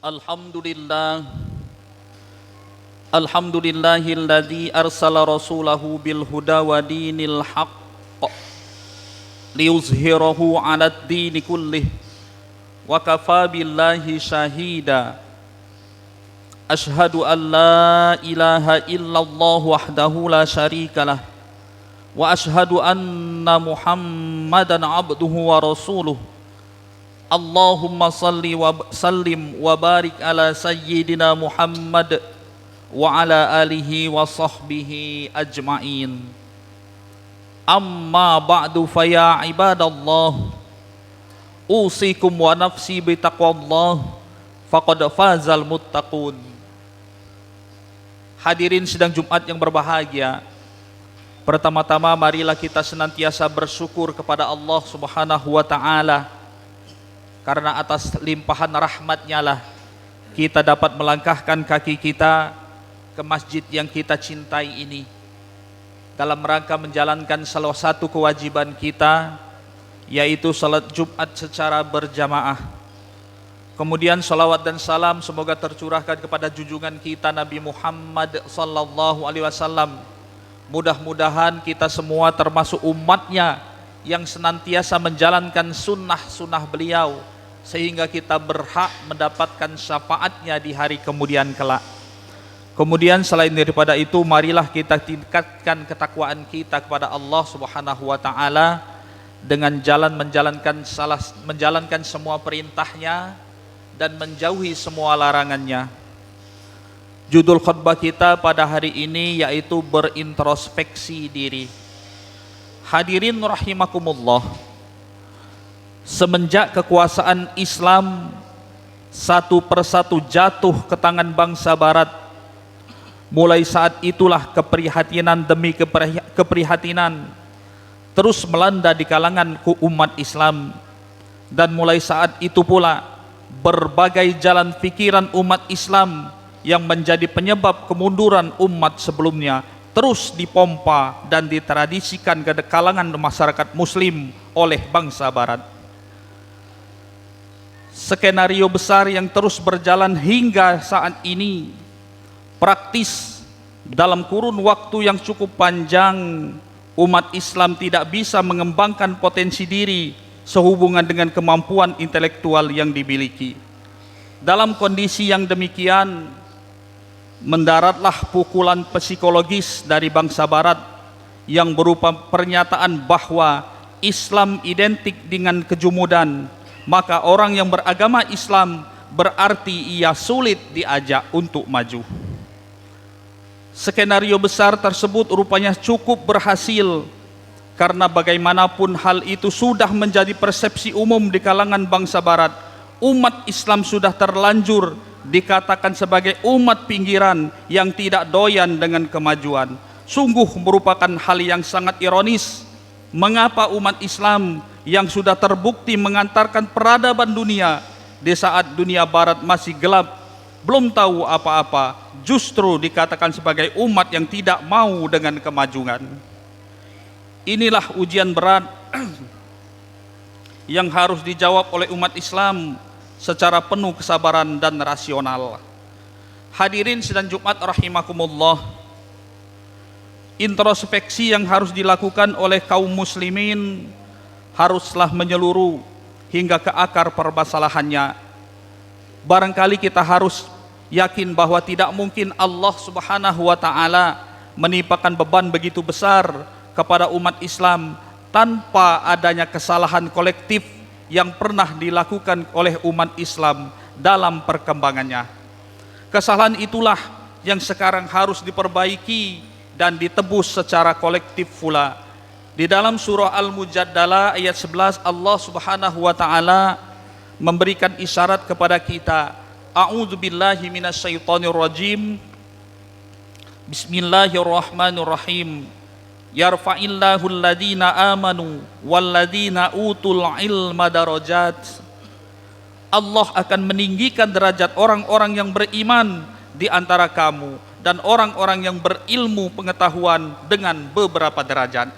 Alhamdulillah Alhamdulillahilladzi arsala rasulahu bil huda wa dinil haqq liyuzhirahu 'alad dini kullih wa kafa billahi syahida. Ashhadu an la ilaha illallah wahdahu la syarikalah wa ashhadu anna Muhammadan abduhu wa rasuluh. Allahumma salli wa sallim wa barik ala sayyidina Muhammad wa ala alihi wa sahbihi ajma'in. Amma ba'du faya ibadallah, usikum wa nafsi bitaqwallah faqad fazal muttaqun. Hadirin sidang Jumat yang berbahagia, pertama-tama marilah kita senantiasa bersyukur kepada Allah Subhanahu wa ta'ala, karena atas limpahan rahmat-Nya lah kita dapat melangkahkan kaki kita ke masjid yang kita cintai ini dalam rangka menjalankan salah satu kewajiban kita, yaitu salat Jumat secara berjamaah. Kemudian salawat dan salam semoga tercurahkan kepada junjungan kita Nabi Muhammad sallallahu alaihi wasallam. Mudah-mudahan kita semua termasuk umatnya yang senantiasa menjalankan sunnah-sunnah beliau, sehingga kita berhak mendapatkan syafaatnya di hari kemudian kelak. Kemudian selain daripada itu, marilah kita tingkatkan ketakwaan kita kepada Allah Subhanahu wa ta'ala dengan menjalankan semua perintahnya dan menjauhi semua larangannya. Judul khutbah kita pada hari ini yaitu berintrospeksi diri. Hadirin rahimakumullah, semenjak kekuasaan Islam satu persatu jatuh ke tangan bangsa Barat, mulai saat itulah keprihatinan demi keprihatinan terus melanda di kalangan umat Islam, dan mulai saat itu pula berbagai jalan pikiran umat Islam yang menjadi penyebab kemunduran umat sebelumnya terus dipompa dan ditradisikan ke kalangan masyarakat Muslim oleh bangsa Barat. Skenario besar yang terus berjalan hingga saat ini praktis dalam kurun waktu yang cukup panjang umat Islam tidak bisa mengembangkan potensi diri sehubungan dengan kemampuan intelektual yang dimiliki. Dalam kondisi yang demikian, mendaratlah pukulan psikologis dari bangsa Barat yang berupa pernyataan bahwa Islam identik dengan kejumudan, maka orang yang beragama Islam berarti ia sulit diajak untuk maju. Skenario besar tersebut rupanya cukup berhasil, karena bagaimanapun hal itu sudah menjadi persepsi umum di kalangan bangsa Barat. Umat Islam sudah terlanjur dikatakan sebagai umat pinggiran yang tidak doyan dengan kemajuan. Sungguh merupakan hal yang sangat ironis, mengapa umat Islam yang sudah terbukti mengantarkan peradaban dunia di saat dunia Barat masih gelap, belum tahu apa-apa, justru dikatakan sebagai umat yang tidak mau dengan kemajuan. Inilah ujian berat yang harus dijawab oleh umat Islam secara penuh kesabaran dan rasional. Hadirin sidang Jumat rahimakumullah, introspeksi yang harus dilakukan oleh kaum muslimin haruslah menyeluruh hingga ke akar permasalahannya. Barangkali kita harus yakin bahwa tidak mungkin Allah Subhanahu wa ta'ala menimpakan beban begitu besar kepada umat Islam tanpa adanya kesalahan kolektif yang pernah dilakukan oleh umat Islam dalam perkembangannya. Kesalahan itulah yang sekarang harus diperbaiki dan ditebus secara kolektif pula. Di dalam surah Al-Mujaddalah ayat 11, Allah Subhanahu wa ta'ala memberikan isyarat kepada kita. A'udzubillahi minasyaitonirrajim. Bismillahirrahmanirrahim. Yarfa'illahu alladhina amanu walladhina utul ilma darajat. Allah akan meninggikan derajat orang-orang yang beriman di antara kamu dan orang-orang yang berilmu pengetahuan dengan beberapa derajat.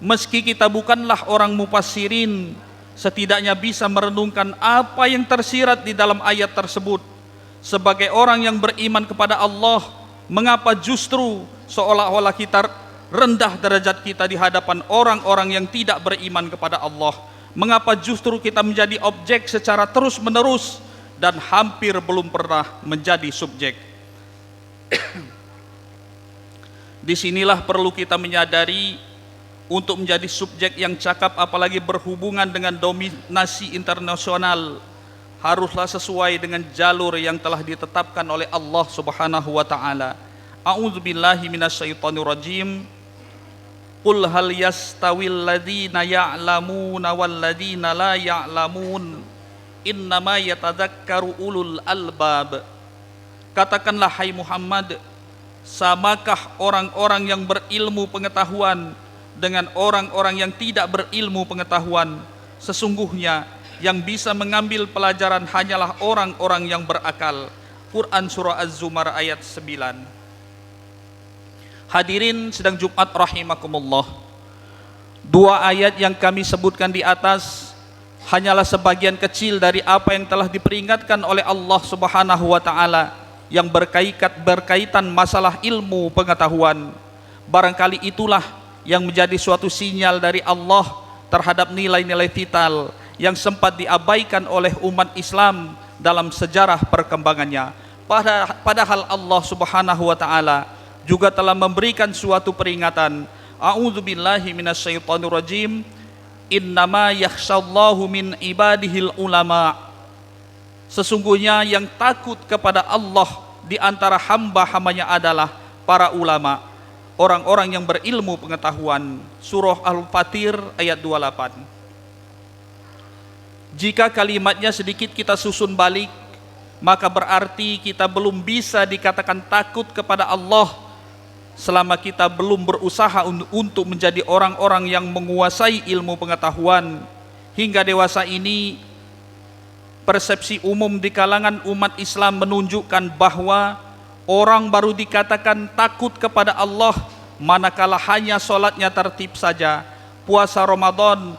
Meski kita bukanlah orang mufassirin, setidaknya bisa merenungkan apa yang tersirat di dalam ayat tersebut. Sebagai orang yang beriman kepada Allah, mengapa justru seolah-olah kita rendah derajat kita di hadapan orang-orang yang tidak beriman kepada Allah? Mengapa justru kita menjadi objek secara terus-menerus dan hampir belum pernah menjadi subjek? Disinilah perlu kita menyadari, untuk menjadi subjek yang cakap apalagi berhubungan dengan dominasi internasional, haruslah sesuai dengan jalur yang telah ditetapkan oleh Allah Subhanahu wa taala. A'udzubillahi minasyaitonir rajim. Qul hal yastawil ladzina ya'lamuna wal ladzina la ya'lamun, innama yatadzakkaru ulul albab. Katakanlah hai Muhammad, samakah orang-orang yang berilmu pengetahuan dengan orang-orang yang tidak berilmu pengetahuan? Sesungguhnya yang bisa mengambil pelajaran hanyalah orang-orang yang berakal. Quran Surah Az-Zumar ayat 9. Hadirin sidang Jumat rahimakumullah, dua ayat yang kami sebutkan di atas hanyalah sebagian kecil dari apa yang telah diperingatkan oleh Allah Subhanahu wa taala yang berkaitan masalah ilmu pengetahuan. Barangkali itulah yang menjadi suatu sinyal dari Allah terhadap nilai-nilai vital yang sempat diabaikan oleh umat Islam dalam sejarah perkembangannya. Padahal Allah Subhanahu wa taala juga telah memberikan suatu peringatan. A'udzubillahi minasyaitonir rajim. Innama yakhshallahu min ibadihil ulama. Sesungguhnya yang takut kepada Allah di antara hamba-hambanya adalah para ulama, orang-orang yang berilmu pengetahuan. Surah Al-Fatir ayat 28. Jika kalimatnya sedikit kita susun balik, maka berarti kita belum bisa dikatakan takut kepada Allah selama kita belum berusaha untuk menjadi orang-orang yang menguasai ilmu pengetahuan. Hingga dewasa ini, persepsi umum di kalangan umat Islam menunjukkan bahwa orang baru dikatakan takut kepada Allah manakala hanya sholatnya tertib saja, puasa Ramadan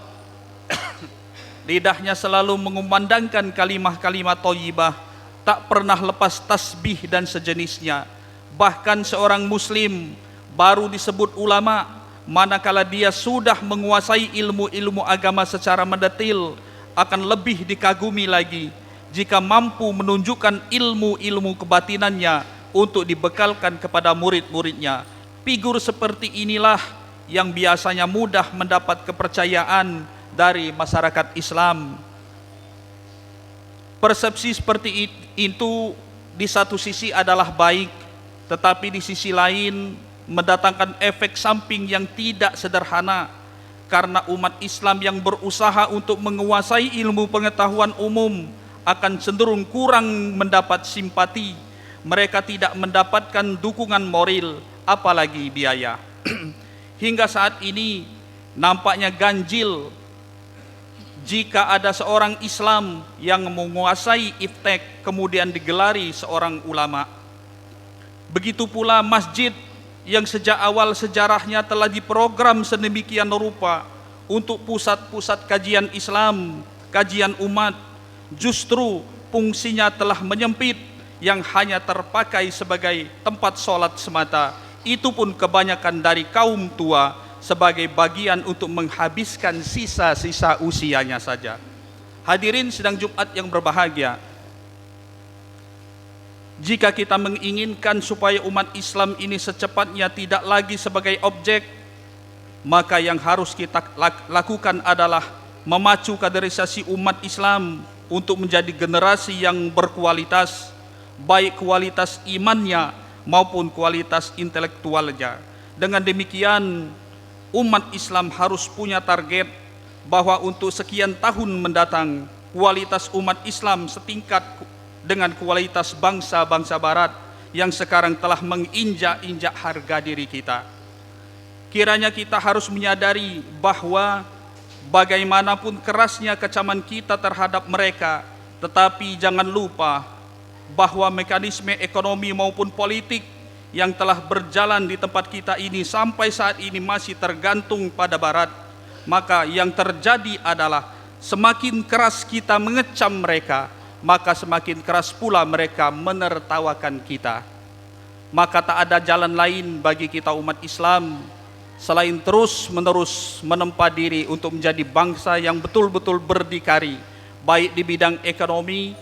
lidahnya selalu mengumandangkan kalimah-kalimah thayyibah, tak pernah lepas tasbih dan sejenisnya. Bahkan seorang muslim baru disebut ulama manakala dia sudah menguasai ilmu-ilmu agama secara mendetil. Akan lebih dikagumi lagi jika mampu menunjukkan ilmu-ilmu kebatinannya untuk dibekalkan kepada murid-muridnya. Figur seperti inilah yang biasanya mudah mendapat kepercayaan dari masyarakat Islam. Persepsi seperti itu di satu sisi adalah baik, tetapi di sisi lain mendatangkan efek samping yang tidak sederhana, karena umat Islam yang berusaha untuk menguasai ilmu pengetahuan umum akan cenderung kurang mendapat simpati. Mereka tidak mendapatkan dukungan moral, apalagi biaya. Hingga saat ini nampaknya ganjil jika ada seorang Islam yang menguasai iftek kemudian digelari seorang ulama. Begitu pula masjid yang sejak awal sejarahnya telah diprogram sedemikian rupa untuk pusat-pusat kajian Islam, kajian umat, justru fungsinya telah menyempit yang hanya terpakai sebagai tempat sholat semata. Itu pun kebanyakan dari kaum tua sebagai bagian untuk menghabiskan sisa-sisa usianya saja. Hadirin sidang Jumat yang berbahagia, jika kita menginginkan supaya umat Islam ini secepatnya tidak lagi sebagai objek, maka yang harus kita lakukan adalah memacu kaderisasi umat Islam untuk menjadi generasi yang berkualitas, baik kualitas imannya maupun kualitas intelektualnya. Dengan demikian, umat Islam harus punya target bahwa untuk sekian tahun mendatang, kualitas umat Islam setingkat dengan kualitas bangsa-bangsa barat yang sekarang telah menginjak-injak harga diri kita. Kiranya kita harus menyadari bahwa bagaimanapun kerasnya kecaman kita terhadap mereka, tetapi jangan lupa bahwa mekanisme ekonomi maupun politik yang telah berjalan di tempat kita ini sampai saat ini masih tergantung pada barat. Maka yang terjadi adalah semakin keras kita mengecam mereka, maka semakin keras pula mereka menertawakan kita. Maka tak ada jalan lain bagi kita umat Islam selain terus-menerus menempa diri untuk menjadi bangsa yang betul-betul berdikari, baik di bidang ekonomi,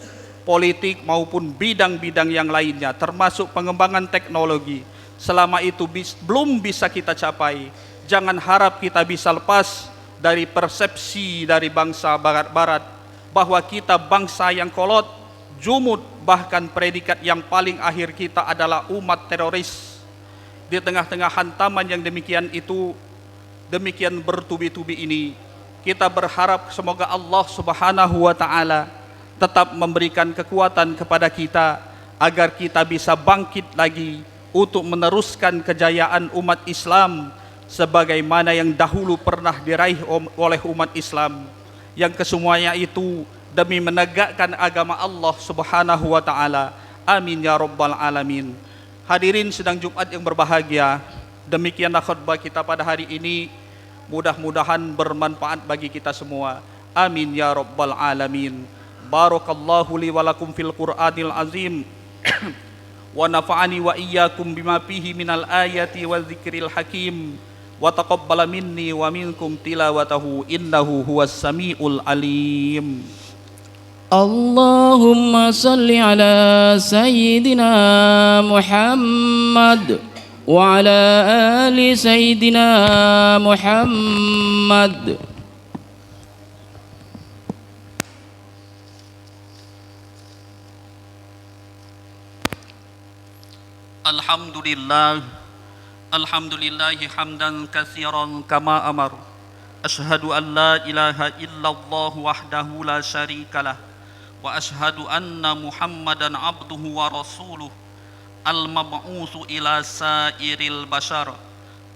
politik maupun bidang-bidang yang lainnya, termasuk pengembangan teknologi. Selama itu belum bisa kita capai, jangan harap kita bisa lepas dari persepsi dari bangsa barat-barat bahwa kita bangsa yang kolot, jumud, bahkan predikat yang paling akhir kita adalah umat teroris. Di tengah-tengah hantaman yang demikian itu, demikian bertubi-tubi ini, kita berharap semoga Allah Subhanahu wa taala tetap memberikan kekuatan kepada kita agar kita bisa bangkit lagi untuk meneruskan kejayaan umat Islam sebagaimana yang dahulu pernah diraih oleh umat Islam, yang kesemuanya itu demi menegakkan agama Allah Subhanahu wa taala. Amin ya rabbal alamin. Hadirin sidang Jumat yang berbahagia, demikianlah khutbah kita pada hari ini. Mudah-mudahan bermanfaat bagi kita semua. Amin ya rabbal alamin. Barakallahu li wa lakum fil Qur'anil azim. Wa nafa'ani wa iyyakum bima fihi minal ayati wa dzikril hakim. Wa taqabbala minni wa minkum tilawatahu innahu huwas samiul alim. Allahumma salli ala sayyidina Muhammad wa ala ali sayyidina Muhammad. Alhamdulillah, alhamdulillahi hamdan katsiran kama amar. Ashhadu an la ilaha illallah wahdahu la syarikalah, wa ashhadu anna Muhammadan abduhu wa rasuluh, al-mab'utsu ila sairil bashar.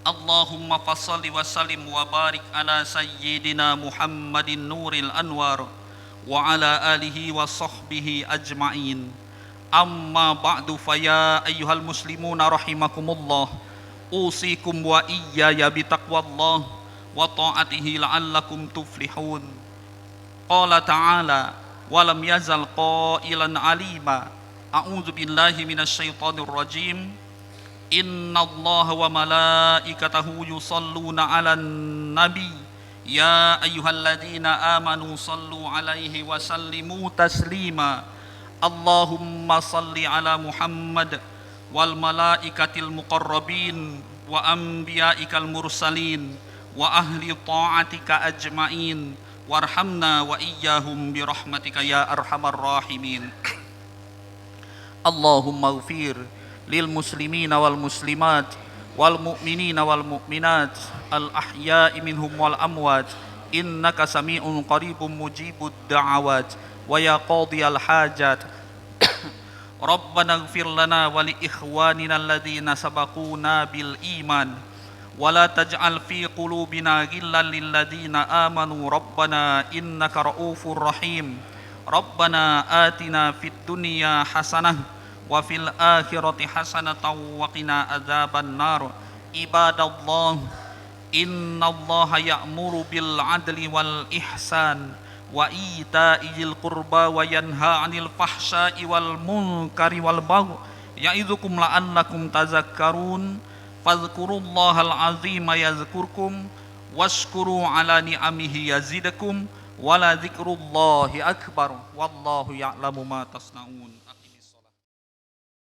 Allahumma fassalli wa sallim wa barik ala sayyidina Muhammadin nuril anwar wa ala alihi wa sahbihi ajma'in. Amma ba'du, faya ayyuhal muslimuna rahimakumullah, usikum wa iyaya bitaqwallah wa ta'atihi la'allakum tuflihun. Qala ta'ala walam yazal qailan alima. A'udzu billahi minasyaitonir rajim. Innallaha wa malaikatahu yusalluna 'alan nabi ya ayyuhalladzina amanu sallu 'alaihi wa sallimu taslima. Allahumma salli ala Muhammad wal malaikatil muqarrabin wa anbiya'ikal mursalin wa ahli ta'atika ajma'in warhamna wa iyyahum birahmatika ya arhamar rahimin. Allahumma ighfir lil muslimina wal muslimat wal mu'minina wal mu'minat al ahya'i minhum wal amwat innaka sami'un qaribun mujibud da'awat wa ya qadiyal hajat. Rabbana ighfir lana wa li ikhwanina alladhina sabaquna bil iman wa la taj'al fi qulubina ghillan lil ladzina amanu rabbana innaka raufur rahim. Rabbana atina fid dunya hasanah wa fil akhirati hasanatan wa qina adzaban nar. Ibadallah, innallaha ya'muru bil adli wal ihsan wa ita'il qurba wa yanha 'anil fahsya'i wal munkari wal baghi ya'idzukum la'allakum tazakkarun. Fadhkurullahal 'azima yazkurkum washkuru 'ala ni'amihi yazidakum wa la dzikrullahi akbar wallahu ya'lamu ma tasna'un.